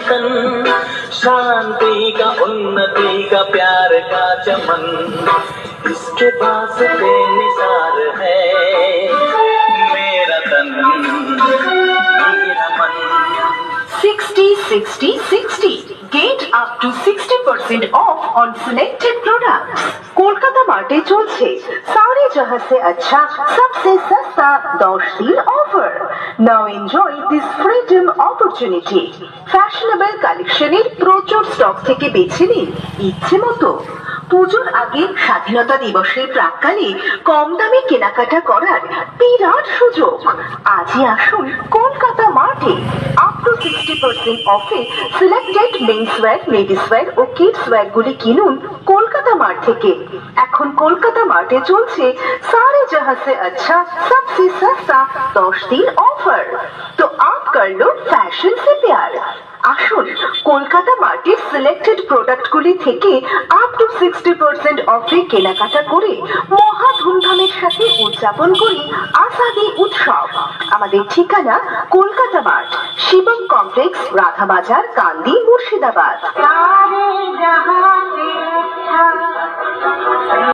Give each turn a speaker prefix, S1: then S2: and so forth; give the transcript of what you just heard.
S1: तन, शांति का उन्नति का प्यार का चमन, इसके पास बेनिसार है मेरा तन मेरा मन।
S2: 60-60-60 Get up to 60% off on selected products. Kolkata मार्टे चलছে सारे जहां से अच्छा सबसे सस्ता 10 दिन offer. Now enjoy this freedom opportunity. Fashionable কালেকশনের প্রচুর স্টক থেকে বেছে নিন ইচ্ছে মতো। পুজোর আগে স্বাধীনতা দিবসের প্রাক্কালে কম দামে কেনাকাটা করার বিরাট সুযোগ। আজই আসুন কলকাতা মার্টে। আপ টু 60% অফে সিলেক্টেড মেন্সওয়্যার, লেডিসওয়্যার ও কিডসওয়্যার গুলি কিনুন কলকাতা মার্ট থেকে। এখন কলকাতা মার্টে চলছে सारे जहां से अच्छा सबसे सस्ता 10 दिन ऑफर। तो आप कर लो फैशन से प्यार। আসুন কলকাতা মার্টের সিলেক্টেড প্রোডাক্টগুলি থেকে আপ টু 60% অফে কেনাকাটা করে মহা ধুমধামের সাথে উদযাপন করি আজাদী উৎসব। আমাদের ঠিকানা কলকাতা মার্ট, শিবম কমপ্লেক্স, রাধাবাজার, কান্দি, মুর্শিদাবাদ।